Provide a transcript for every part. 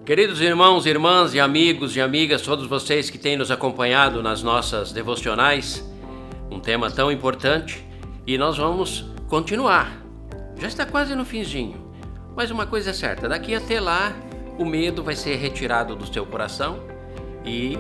Queridos irmãos, irmãs e amigos e amigas, todos vocês que têm nos acompanhado nas nossas devocionais, um tema tão importante e nós vamos continuar. Já está quase no finzinho, mas uma coisa é certa, daqui até lá o medo vai ser retirado do seu coração e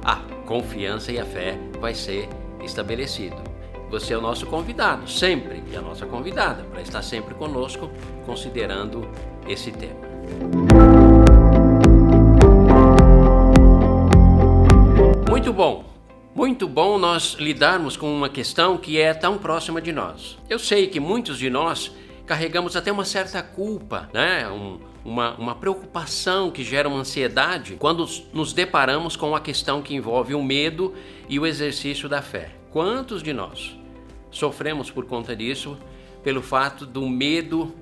a confiança e a fé vai ser estabelecido. Você é o nosso convidado, sempre, e a nossa convidada, para estar sempre conosco, considerando esse tema. Muito bom nós lidarmos com uma questão que é tão próxima de nós. Eu sei que muitos de nós carregamos até uma certa culpa, né? Uma preocupação que gera uma ansiedade quando nos deparamos com a questão que envolve o medo e o exercício da fé. Quantos de nós sofremos por conta disso, pelo fato do medo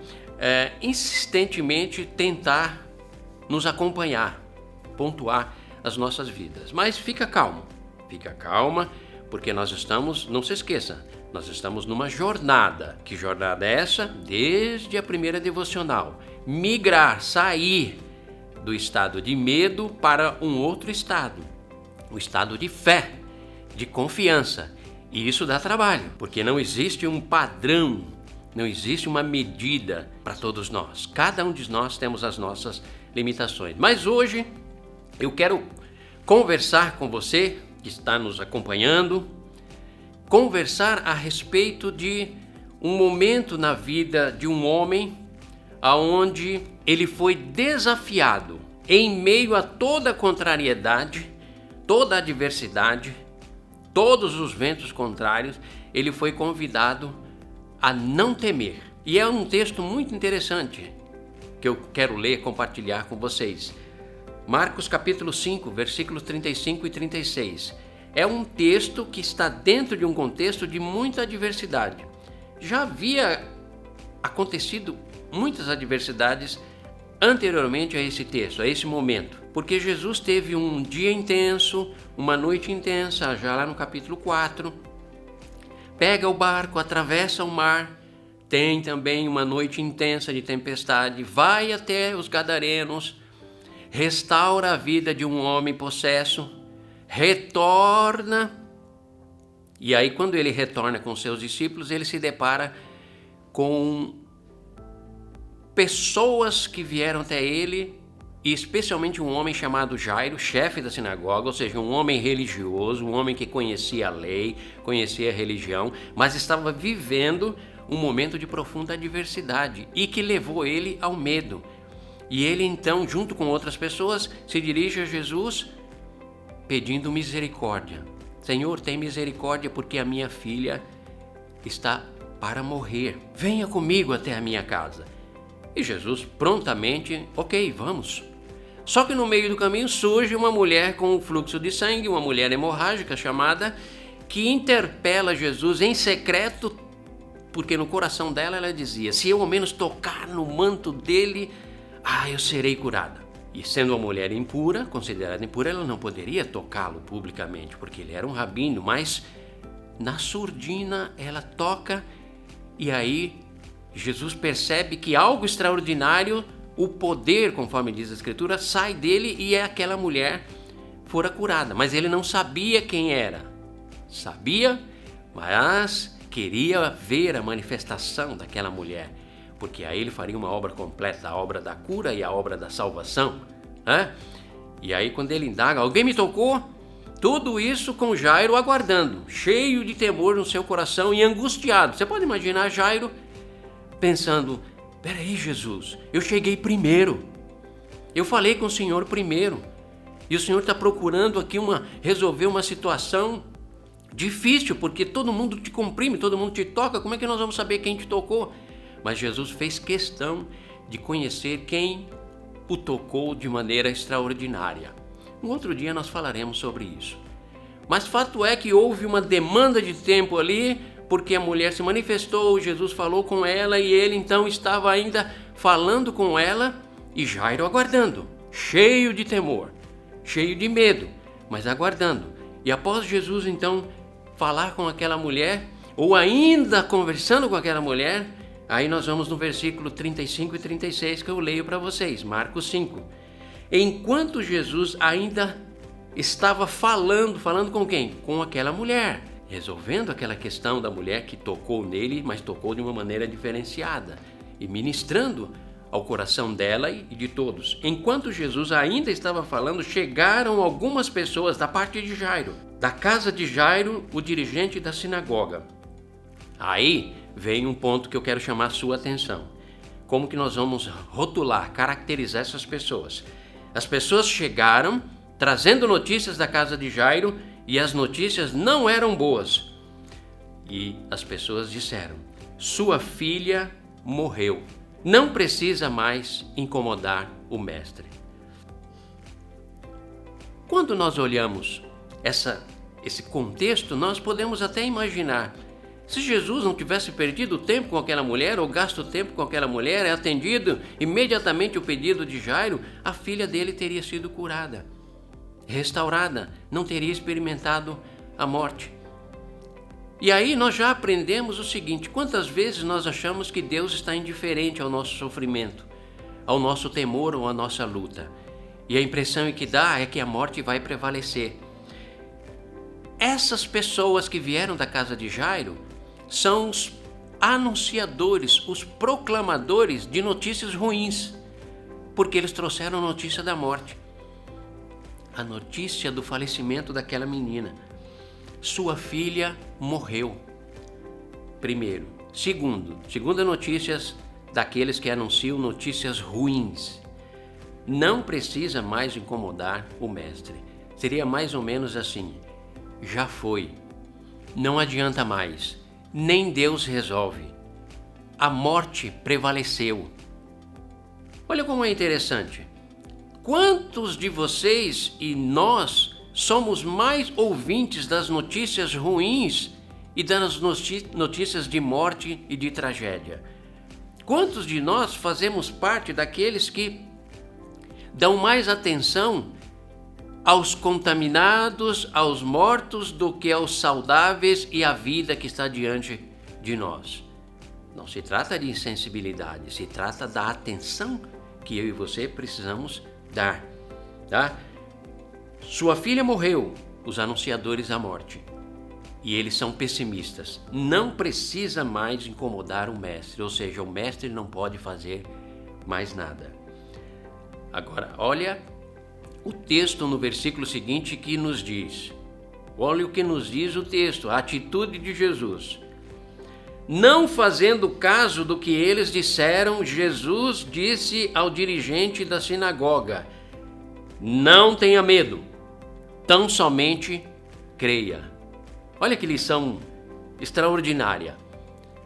insistentemente tentar nos acompanhar, pontuar as nossas vidas? Mas fica calma, porque nós estamos, não se esqueça, nós estamos numa jornada. Que jornada é essa? Desde a primeira devocional. Migrar, sair do estado de medo para um outro estado, o estado de fé, de confiança. E isso dá trabalho, porque não existe um padrão, não existe uma medida para todos nós. Cada um de nós temos as nossas limitações. Mas hoje eu quero conversar com você que está nos acompanhando, conversar a respeito de um momento na vida de um homem aonde ele foi desafiado em meio a toda a contrariedade, toda a adversidade, todos os ventos contrários, ele foi convidado a não temer. E é um texto muito interessante que eu quero ler e compartilhar com vocês. Marcos capítulo 5, versículos 35 e 36. É um texto que está dentro de um contexto de muita adversidade. Já havia acontecido muitas adversidades anteriormente a esse texto, a esse momento. Porque Jesus teve um dia intenso, uma noite intensa, já lá no capítulo 4. Pega o barco, atravessa o mar, tem também uma noite intensa de tempestade, vai até os Gadarenos, restaura a vida de um homem possesso, retorna, e aí quando ele retorna com seus discípulos, ele se depara com pessoas que vieram até ele, e especialmente um homem chamado Jairo, chefe da sinagoga, ou seja, um homem religioso, um homem que conhecia a lei, conhecia a religião, mas estava vivendo um momento de profunda adversidade e que levou ele ao medo. E ele então, junto com outras pessoas, se dirige a Jesus pedindo misericórdia. Senhor, tem misericórdia porque a minha filha está para morrer. Venha comigo até a minha casa. E Jesus prontamente, ok, vamos. Só que no meio do caminho surge uma mulher com um fluxo de sangue, uma mulher hemorrágica chamada, que interpela Jesus em secreto, porque no coração dela ela dizia, se eu ao menos tocar no manto dele, eu serei curada. E sendo uma mulher impura, considerada impura, ela não poderia tocá-lo publicamente, porque ele era um rabino, mas na surdina ela toca e aí Jesus percebe que algo extraordinário, o poder, conforme diz a Escritura, sai dele e aquela mulher fora curada. Mas ele não sabia quem era. Sabia, mas queria ver a manifestação daquela mulher, porque aí ele faria uma obra completa, a obra da cura e a obra da salvação. E aí quando ele indaga, alguém me tocou? Tudo isso com Jairo aguardando, cheio de temor no seu coração e angustiado. Você pode imaginar Jairo pensando, peraí Jesus, eu cheguei primeiro, eu falei com o Senhor primeiro, e o Senhor está procurando aqui resolver uma situação difícil, porque todo mundo te comprime, todo mundo te toca, como é que nós vamos saber quem te tocou? Mas Jesus fez questão de conhecer quem o tocou de maneira extraordinária. Um outro dia nós falaremos sobre isso. Mas fato é que houve uma demanda de tempo ali, porque a mulher se manifestou, Jesus falou com ela e ele então estava ainda falando com ela e Jairo aguardando, cheio de temor, cheio de medo, mas aguardando. E após Jesus então falar com aquela mulher, ou ainda conversando com aquela mulher, aí nós vamos no versículo 35 e 36 que eu leio para vocês, Marcos 5. enquanto Jesus ainda estava falando com quem? Com aquela mulher, resolvendo aquela questão da mulher que tocou nele, mas tocou de uma maneira diferenciada e ministrando ao coração dela e de todos. Enquanto Jesus ainda estava falando, chegaram algumas pessoas da parte de Jairo, da casa de Jairo, o dirigente da sinagoga. Aí vem um ponto que eu quero chamar a sua atenção. Como que nós vamos rotular, caracterizar essas pessoas? As pessoas chegaram trazendo notícias da casa de Jairo e as notícias não eram boas. E as pessoas disseram: sua filha morreu. Não precisa mais incomodar o mestre. Quando nós olhamos esse contexto, nós podemos até imaginar: se Jesus não tivesse perdido tempo com aquela mulher ou gasto tempo com aquela mulher, atendido imediatamente o pedido de Jairo, a filha dele teria sido curada, restaurada, não teria experimentado a morte. E aí nós já aprendemos o seguinte: quantas vezes nós achamos que Deus está indiferente ao nosso sofrimento, ao nosso temor ou à nossa luta, e a impressão que dá é que a morte vai prevalecer. Essas pessoas que vieram da casa de Jairo são os anunciadores, os proclamadores de notícias ruins, porque eles trouxeram a notícia da morte, a notícia do falecimento daquela menina. Sua filha morreu. Primeiro. Segunda notícias daqueles que anunciam notícias ruins. Não precisa mais incomodar o mestre. Seria mais ou menos assim: já foi, não adianta mais, nem Deus resolve. A morte prevaleceu. Olha como é interessante. Quantos de vocês e nós somos mais ouvintes das notícias ruins e das notícias de morte e de tragédia? Quantos de nós fazemos parte daqueles que dão mais atenção aos contaminados, aos mortos, do que aos saudáveis e à vida que está diante de nós? Não se trata de insensibilidade, se trata da atenção que eu e você precisamos dar, tá? Sua filha morreu, os anunciadores da morte, e eles são pessimistas. Não precisa mais incomodar o mestre, ou seja, o mestre não pode fazer mais nada. Agora, olha o texto no versículo seguinte que nos diz. Olha o que nos diz o texto, a atitude de Jesus. Não fazendo caso do que eles disseram, Jesus disse ao dirigente da sinagoga: não tenha medo, tão somente creia. Olha que lição extraordinária.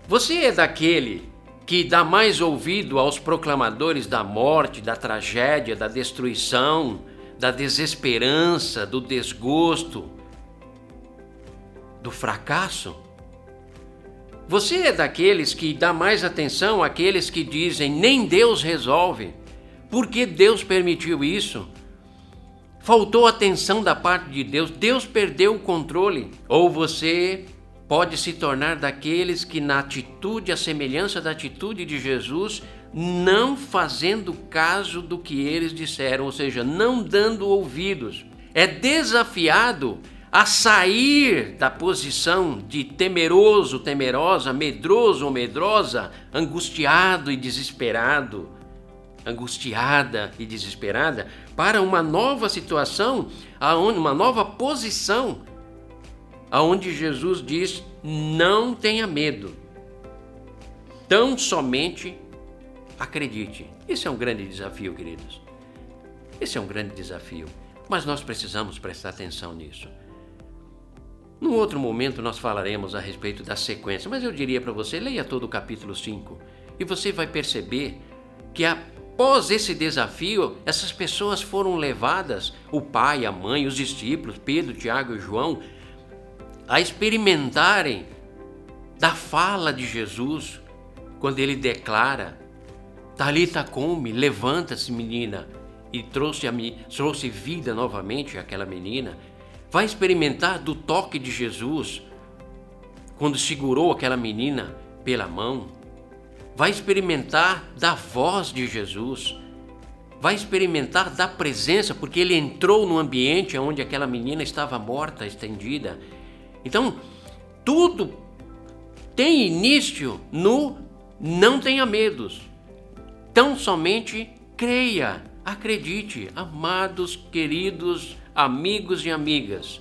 Você é daquele que dá mais ouvido aos proclamadores da morte, da tragédia, da destruição, da desesperança, do desgosto, do fracasso? Você é daqueles que dá mais atenção àqueles que dizem: nem Deus resolve, por que Deus permitiu isso? Faltou atenção da parte de Deus, Deus perdeu o controle? Ou você pode se tornar daqueles que, na atitude, a semelhança da atitude de Jesus, não fazendo caso do que eles disseram, ou seja, não dando ouvidos, é desafiado a sair da posição de temeroso, temerosa, medroso ou medrosa, angustiado e desesperado, angustiada e desesperada, para uma nova situação, uma nova posição, aonde Jesus diz: não tenha medo, tão somente acredite. Esse é um grande desafio, queridos. Esse é um grande desafio, mas nós precisamos prestar atenção nisso. Num outro momento nós falaremos a respeito da sequência, mas eu diria para você, leia todo o capítulo 5 e você vai perceber que após esse desafio, essas pessoas foram levadas, o pai, a mãe, os discípulos, Pedro, Tiago e João, a experimentarem da fala de Jesus, quando ele declara: Talita cumi, levanta-se, menina, e trouxe vida novamente àquela menina. Vai experimentar do toque de Jesus, quando segurou aquela menina pela mão. Vai experimentar da voz de Jesus, vai experimentar da presença, porque ele entrou no ambiente onde aquela menina estava morta, estendida. Então, tudo tem início no não tenha medos. Tão somente creia, acredite, amados, queridos, amigos e amigas.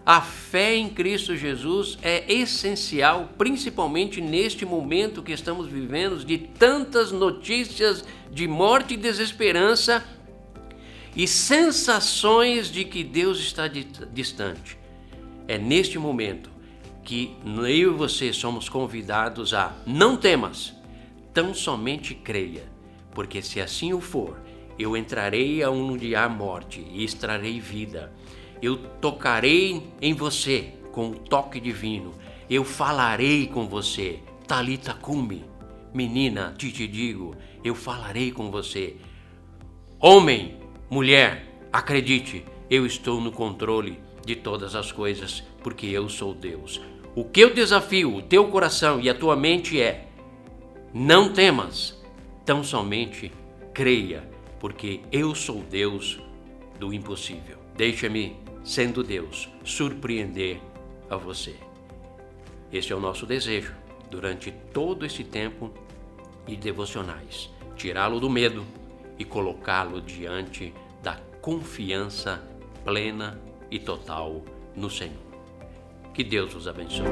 A fé em Cristo Jesus é essencial, principalmente neste momento que estamos vivendo, de tantas notícias de morte e desesperança e sensações de que Deus está distante. É neste momento que eu e você somos convidados a não temas, tão somente creia, porque se assim o for, eu entrarei aonde há morte e extrarei vida. Eu tocarei em você com o toque divino. Eu falarei com você. Talita cumi. Menina, te digo, eu falarei com você. Homem, mulher, acredite, eu estou no controle de todas as coisas, porque eu sou Deus. O que eu desafio o teu coração e a tua mente é: não temas, tão somente creia, porque eu sou Deus do impossível. Deixa-me, sendo Deus, surpreender a você. Esse é o nosso desejo durante todo esse tempo de devocionais. Tirá-lo do medo e colocá-lo diante da confiança plena e total no Senhor. Que Deus os abençoe.